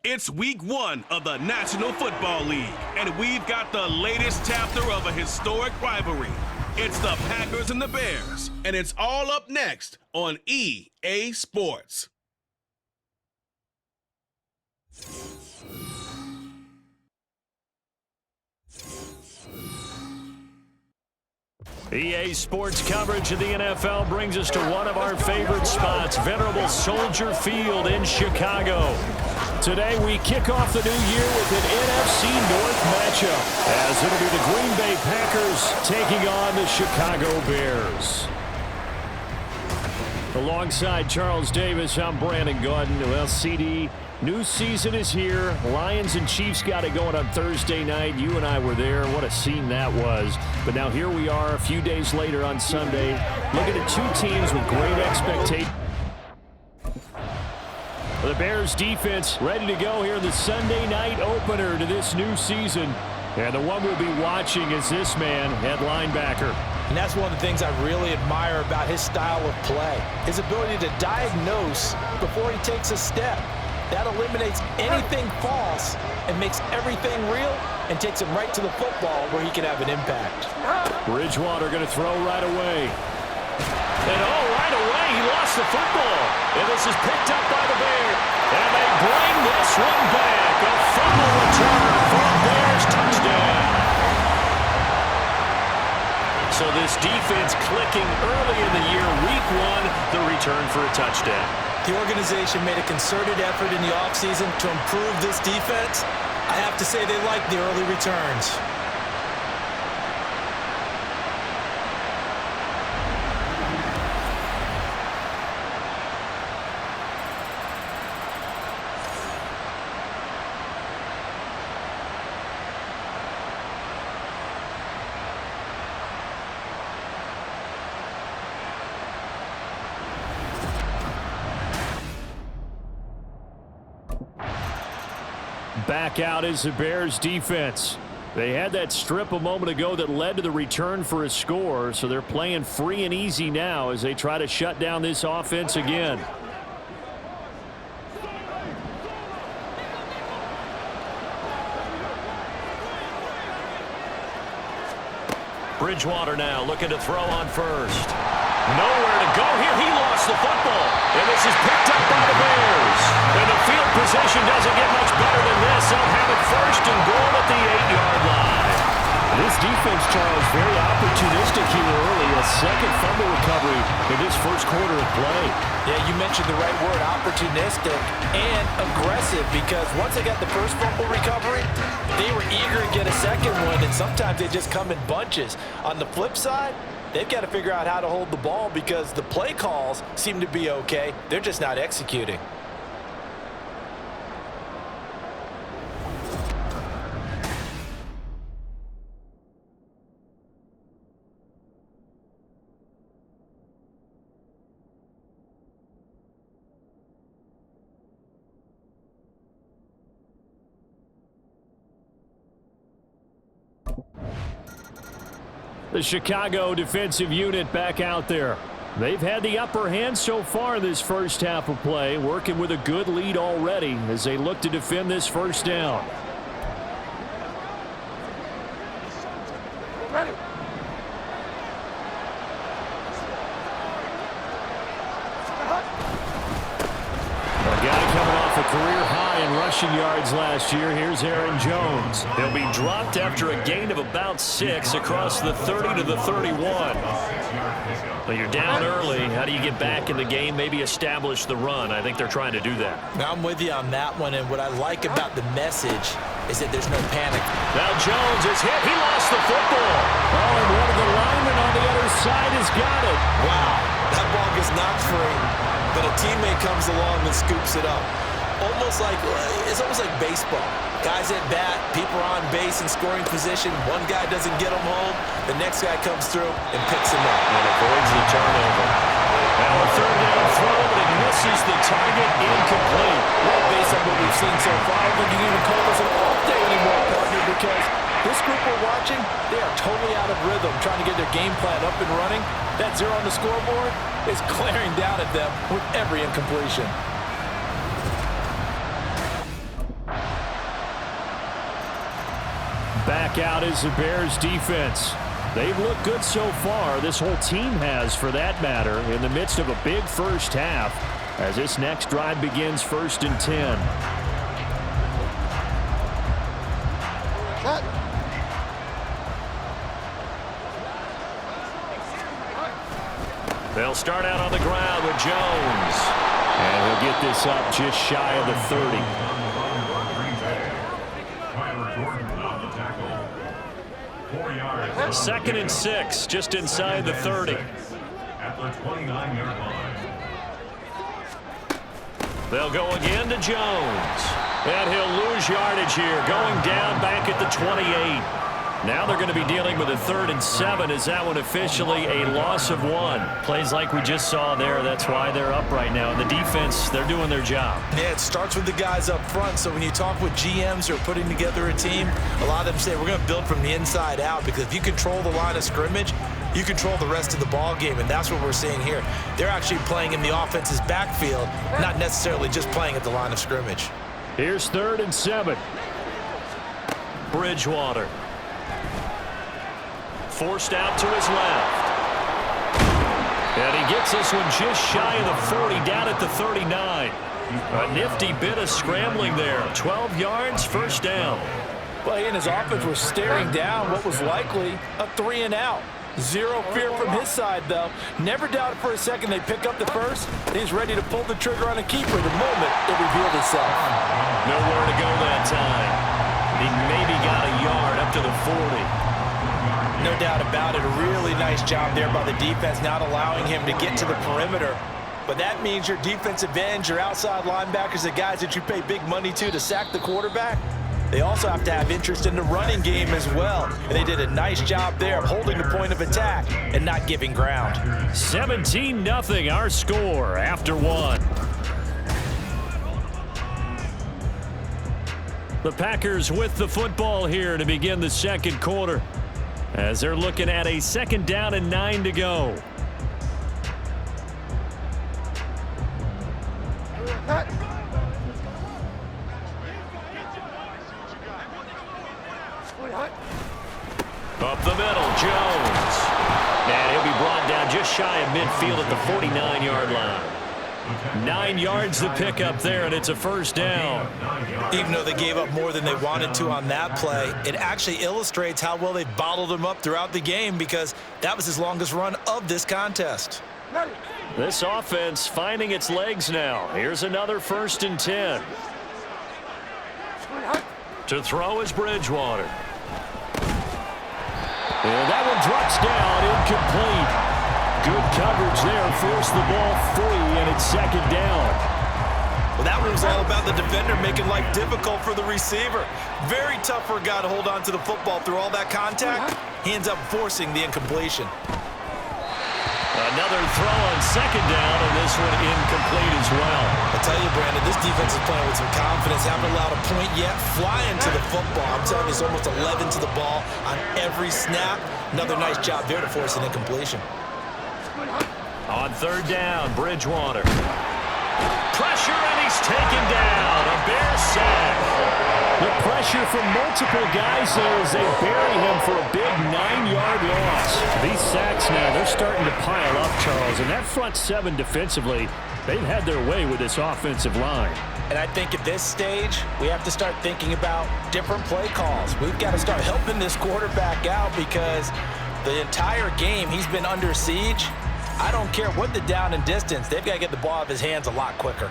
It's week 1 of the National Football League, and we've got the latest chapter of a historic rivalry. It's the Packers and the Bears, and it's all up next on EA Sports. EA Sports coverage of the NFL brings us to one of our favorite spots, venerable Soldier Field in Chicago. Today we kick off the new year with an NFC North matchup, as it'll be the Green Bay Packers taking on the Chicago Bears. Alongside Charles Davis, I'm Brandon Gaudin. Well, CD, new season is here. Lions and Chiefs got it going on Thursday night. You and I were there. What a scene that was. But now here we are a few days later on Sunday, looking at two teams with great expectations. The Bears defense ready to go here in the Sunday night opener to this new season. And the one we'll be watching is this man at linebacker. And that's one of the things I really admire about his style of play. His ability to diagnose before he takes a step. That eliminates anything false and makes everything real and takes him right to the football where he can have an impact. Bridgewater going to throw right away. And right away he lost the football. And this is picked up by the Bears. And they bring this one back. A fumble return for a Bears touchdown. So this defense clicking early in the year, week 1, the return for a touchdown. The organization made a concerted effort in the offseason to improve this defense. I have to say they like the early returns. Back out is the Bears defense. They had that strip a moment ago that led to the return for a score, so they're playing free and easy now as they try to shut down this offense again. Bridgewater now looking to throw on first. Nowhere to go here. He lost the football. And this is picked up by the Bears. And the field position doesn't get much better than this. They'll have it first and goal at the 8-yard line. This defense, Charles, very opportunistic here early. A second fumble recovery in this first quarter of play. Yeah, you mentioned the right word, opportunistic and aggressive, because once they got the first fumble recovery, they were eager to get a second one, and sometimes they just come in bunches. On the flip side, they've got to figure out how to hold the ball because the play calls seem to be okay. They're just not executing. The Chicago defensive unit back out there. They've had the upper hand so far in this first half of play, working with a good lead already as they look to defend this first down. Ready. A guy coming off a career high in rushing yards last year. Here's Aaron Jones. He'll be dropped after a gain of about 6 across the 30 to the 31. But you're down early. How do you get back in the game, maybe establish the run? I think they're trying to do that. Now I'm with you on that one, and what I like about the message is that there's no panic. Now Jones is hit. He lost the football. Oh, and one of the linemen on the other side has got it. Wow, that ball gets knocked free, but a teammate comes along and scoops it up. It's almost like baseball. Guys at bat, people are on base in scoring position. One guy doesn't get them home. The next guy comes through and picks him up. And avoids the turnover. Now a third down throw, but it misses the target, incomplete. Well, based on what we've seen so far, I think you can even call this an off day anymore, partner, because this group we're watching, they are totally out of rhythm, trying to get their game plan up and running. That 0 on the scoreboard is glaring down at them with every incompletion. Back out is the Bears defense. They've looked good so far. This whole team has, for that matter, in the midst of a big first half as this next drive begins 1st and 10. They'll start out on the ground with Jones. And he'll get this up just shy of the 30. 2nd and 6, just inside the 30. At the 29-yard line. They'll go again to Jones. And he'll lose yardage here, going down back at the 28. Now they're going to be dealing with a 3rd and 7. Is that one officially a loss of 1? Plays like we just saw there. That's why they're up right now. And the defense, they're doing their job. Yeah, it starts with the guys up front. So when you talk with GMs who are putting together a team, a lot of them say we're going to build from the inside out, because if you control the line of scrimmage, you control the rest of the ball game, and that's what we're seeing here. They're actually playing in the offense's backfield, not necessarily just playing at the line of scrimmage. Here's 3rd and 7. Bridgewater. Forced out to his left. And he gets this one just shy of the 40, down at the 39. A nifty bit of scrambling there. 12 yards, 1st down. Well, he and his offense were staring down what was likely a 3 and out. Zero fear from his side, though. Never doubted for a second they pick up the first. He's ready to pull the trigger on a keeper the moment it revealed itself. Nowhere to go that time. He maybe got a yard up to the 40. No doubt about it. A really nice job there by the defense, not allowing him to get to the perimeter. But that means your defensive ends, your outside linebackers, the guys that you pay big money to sack the quarterback, they also have to have interest in the running game as well. And they did a nice job there of holding the point of attack and not giving ground. 17-0 our score after 1. The Packers with the football here to begin the 2nd quarter, as they're looking at a 2nd down and 9 to go. Up the middle, Jones. And he'll be brought down just shy of midfield at the 49-yard line. 9 yards to pick up there, and it's a 1st down. Even though they gave up more than they wanted to on that play, it actually illustrates how well they bottled him up throughout the game, because that was his longest run of this contest. This offense finding its legs now. Here's another 1st and 10. To throw is Bridgewater. And that one drops down, incomplete. Good coverage there, forced the ball free, and it's 2nd down. Well, that one was all about the defender making life difficult for the receiver. Very tough for a guy to hold on to the football through all that contact. He ends up forcing the incompletion. Another throw on 2nd down, and this one incomplete as well. I tell you, Brandon, this defense is playing with some confidence. Haven't allowed a point yet. Flying to the football. I'm telling you, it's almost 11 to the ball on every snap. Another nice job there to force an incompletion. On 3rd down, Bridgewater. Pressure, and he's taken down. A Bear sack. The pressure from multiple guys there as they bury him for a big 9-yard loss. These sacks now, they're starting to pile up, Charles. And that front 7 defensively, they've had their way with this offensive line. And I think at this stage, we have to start thinking about different play calls. We've got to start helping this quarterback out, because the entire game he's been under siege. I don't care what the down and distance. They've got to get the ball out of his hands a lot quicker.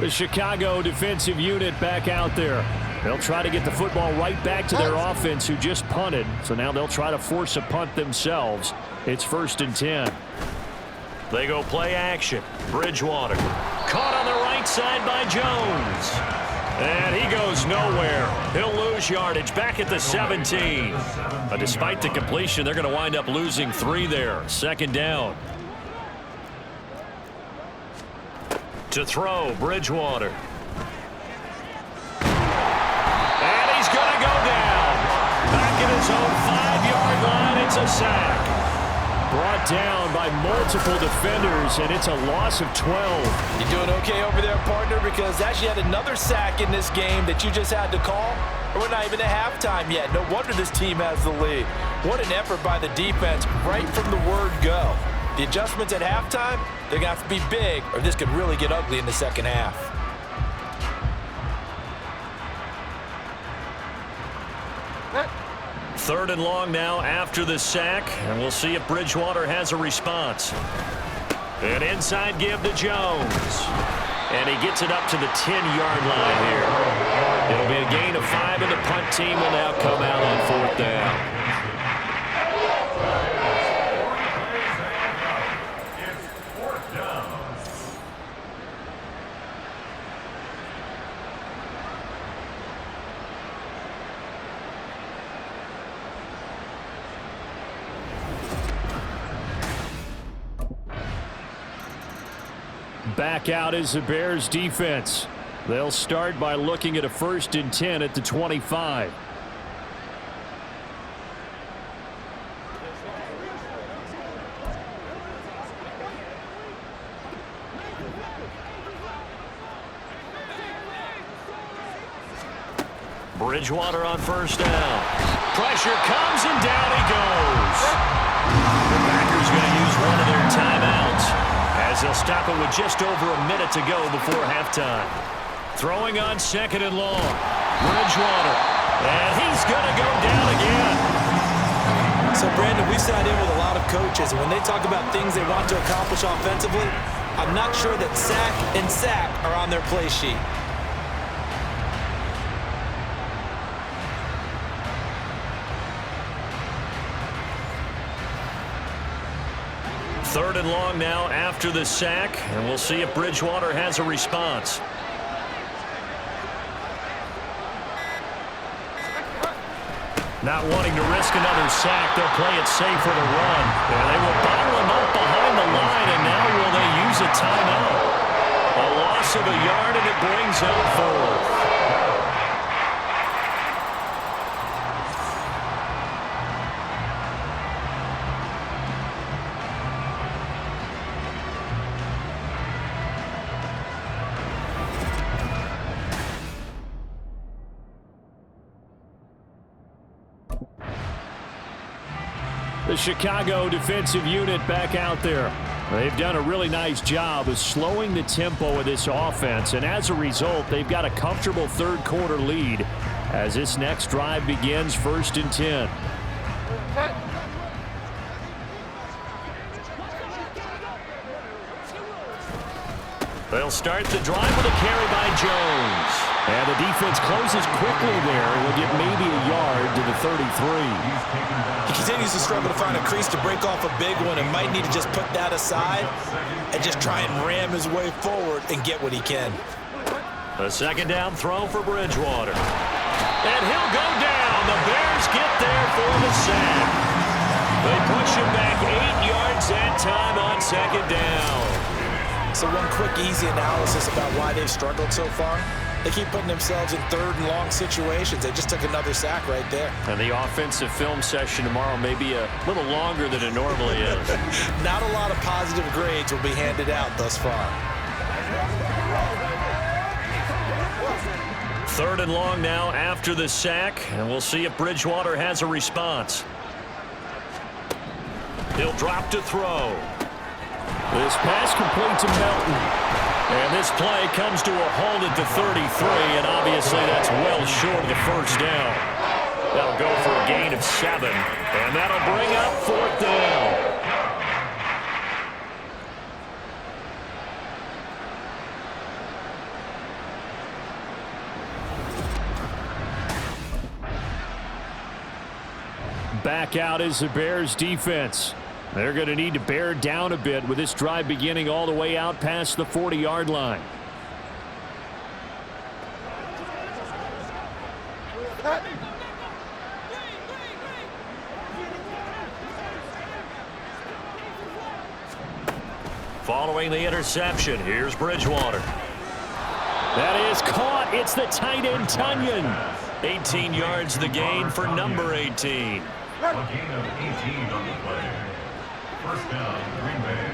The Chicago defensive unit back out there. They'll try to get the football right back to their offense, who just punted. So now they'll try to force a punt themselves. It's 1st and 10. They go play action. Bridgewater. Caught on the right side by Jones. And he goes nowhere. He'll lose yardage back at the 17. Despite the completion, they're going to wind up losing 3 there. 2nd down. To throw, Bridgewater. And he's going to go down. Back at his own 5-yard line, it's a sack. brought down by multiple defenders, and it's a loss of 12. You doing okay over there, partner? Because that's yet another sack in this game that you just had to call. And we're not even at halftime yet. No wonder this team has the lead. What an effort by the defense right from the word go. The adjustments at halftime, they're going to have to be big, or this could really get ugly in the second half. Third and long now after the sack, and we'll see if Bridgewater has a response. An inside give to Jones. And he gets it up to the 10-yard line here. It'll be a gain of 5, and the punt team will now come out on 4th down. Back out is the Bears defense. They'll start by looking at a 1st and 10 at the 25. Bridgewater on 1st down. Pressure comes and down he goes. The Packers going to use one of their timeouts, as they'll stop it with just over a minute to go before halftime. Throwing on 2nd and long. Bridgewater. And he's going to go down again. So, Brandon, we sat in with a lot of coaches, and when they talk about things they want to accomplish offensively, I'm not sure that sack and sack are on their play sheet. Third and long now after the sack, and we'll see if Bridgewater has a response. Not wanting to risk another sack, they'll play it safe for the run. And they will bottle him up behind the line, and now will they use a timeout? A loss of a yard, and it brings up 4th. The Chicago defensive unit back out there. They've done a really nice job of slowing the tempo of this offense, and as a result, they've got a comfortable 3rd quarter lead as this next drive begins 1st and 10. They'll start the drive with a carry by Jones. And the defense closes quickly there. We'll get maybe a yard to the 33. He continues to struggle to find a crease to break off a big one, and might need to just put that aside and just try and ram his way forward and get what he can. A 2nd down throw for Bridgewater. And he'll go down. The Bears get there for the sack. They push him back 8 yards that time on 2nd down. So one quick, easy analysis about why they've struggled so far. They keep putting themselves in 3rd and long situations. They just took another sack right there. And the offensive film session tomorrow may be a little longer than it normally is. Not a lot of positive grades will be handed out thus far. 3rd and long now after the sack, and we'll see if Bridgewater has a response. He'll drop to throw. This pass complete to Melton. And this play comes to a halt at the 33, and obviously that's well short of the 1st down. That'll go for a gain of 7, and that'll bring up 4th down. Back out is the Bears defense. They're going to need to bear down a bit with this drive beginning all the way out past the 40-yard line. Following the interception, here's Bridgewater. That is caught. It's the tight end, Tunyon. 18 yards the gain for number 18. A gain of 18 on the play. First down, Green Bay.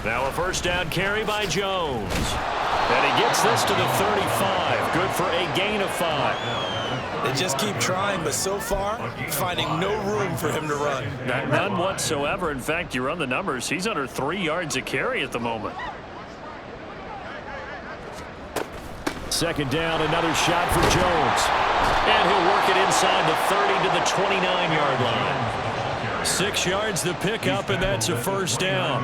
Now a first down carry by Jones. And he gets this to the 35. Good for a gain of 5. They just keep trying, but so far, finding no room for him to run. None whatsoever. In fact, you run the numbers, he's under 3 yards a carry at the moment. Second down, another shot for Jones. And he'll work it inside the 30 to the 29-yard line. 6 yards to pick up, and that's a first down.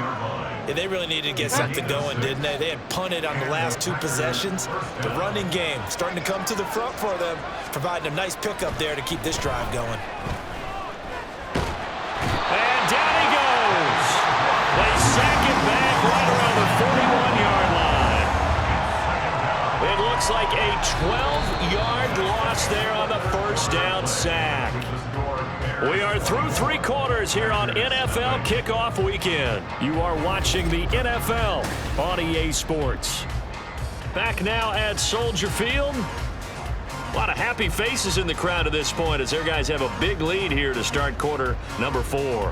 Yeah, they really needed to get something going, didn't they? They had punted on the last 2 possessions. The running game starting to come to the front for them, providing a nice pickup there to keep this drive going. And down he goes. They sack him back right around the 41-yard line. It looks like a 12-yard loss there on the first down sack. We are through 3 quarters here on NFL Kickoff Weekend. You are watching the NFL on EA Sports. Back now at Soldier Field. A lot of happy faces in the crowd at this point as their guys have a big lead here to start quarter number 4.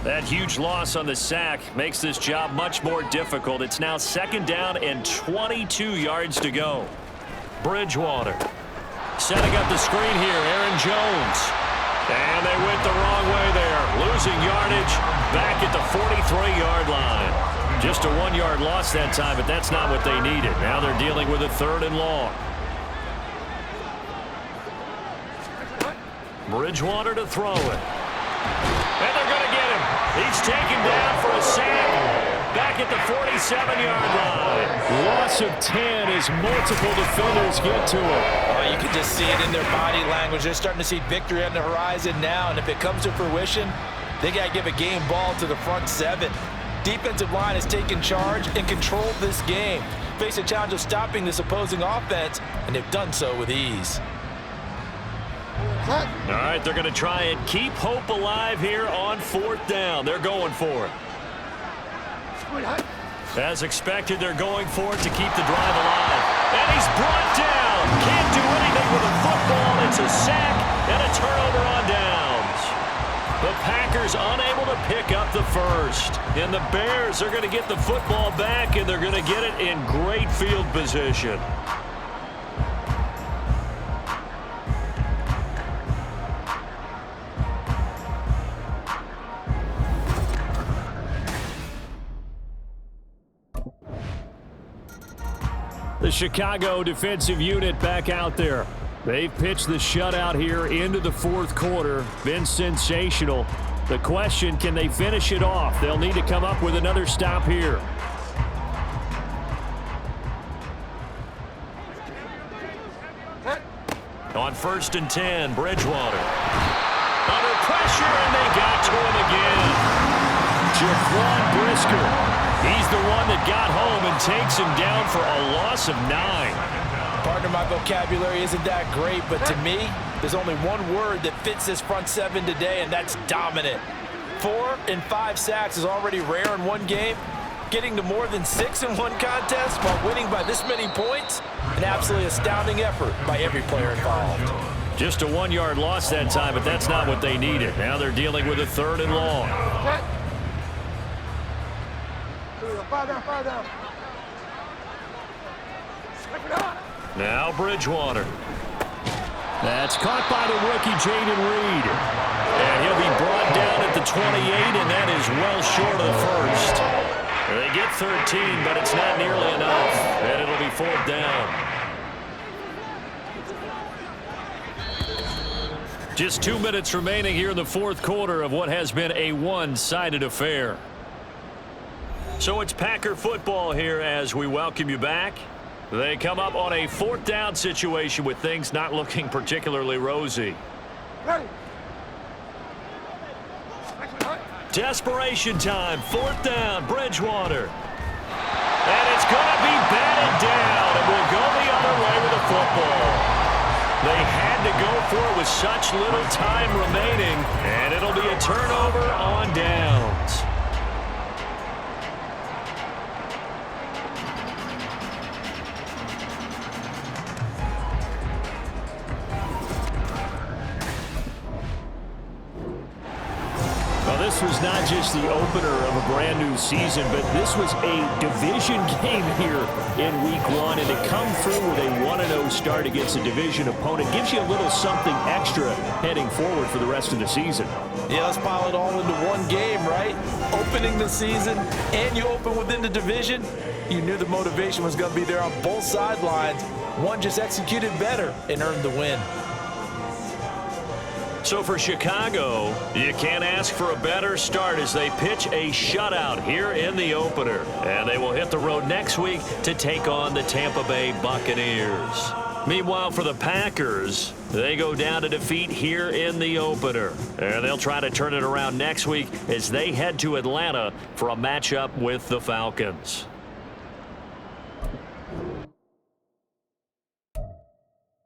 That huge loss on the sack makes this job much more difficult. It's now second down and 22 yards to go. Bridgewater setting up the screen here. Aaron Jones. And they went the wrong way there. Losing yardage back at the 43-yard line. Just a 1-yard loss that time, but that's not what they needed. Now they're dealing with a 3rd and long. Bridgewater to throw it. And they're going to get him. He's taken down for a sack back at the 47-yard line. Loss of 10 as multiple defenders get to him. Oh, you can just see it in their body language. They're starting to see victory on the horizon now, and if it comes to fruition, they got to give a game ball to the front 7. Defensive line has taken charge and controlled this game. Face a challenge of stopping this opposing offense, and they've done so with ease. All right, they're going to try and keep hope alive here on 4th down. They're going for it. As expected, they're going for it to keep the drive alive. And he's brought down. Can't do anything with a football. It's a sack and a turnover on downs. The Packers unable to pick up the first. And the Bears are going to get the football back, and they're going to get it in great field position. The Chicago defensive unit back out there. They've pitched the shutout here into the 4th quarter. Been sensational. The question, can they finish it off? They'll need to come up with another stop here. On 1st and 10, Bridgewater. Under pressure, and they got to him again. Jaquan Brisker. He's the one that got home and takes him down for a loss of 9. Partner, my vocabulary isn't that great, but to me, there's only one word that fits this front 7 today, and that's dominant. 4 and 5 sacks is already rare in one game. Getting to more than 6 in one contest while winning by this many points, an absolutely astounding effort by every player involved. Just a 1-yard loss that time, but that's not what they needed. Now they're dealing with a 3rd and long. Now Bridgewater. That's caught by the rookie Jaden Reed. And he'll be brought down at the 28, and that is well short of the first. They get 13, but it's not nearly enough. And it'll be 4th down. Just 2 minutes remaining here in the 4th quarter of what has been a one-sided affair. So it's Packer football here as we welcome you back. They come up on a 4th down situation with things not looking particularly rosy. Desperation time, 4th down, Bridgewater. And it's going to be batted down, and we'll go the other way with the football. They had to go for it with such little time remaining, and it'll be a turnover on downs. this was not just the opener of a brand new season, but this was a division game here in week 1. And to come through with a 1-0 start against a division opponent gives you a little something extra heading forward for the rest of the season. Yeah, let's pile it all into one game, right? Opening the season, and you open within the division. You knew the motivation was going to be there on both sidelines. One just executed better and earned the win. So for Chicago, you can't ask for a better start as they pitch a shutout here in the opener. And they will hit the road next week to take on the Tampa Bay Buccaneers. Meanwhile, for the Packers, they go down to defeat here in the opener. And they'll try to turn it around next week as they head to Atlanta for a matchup with the Falcons.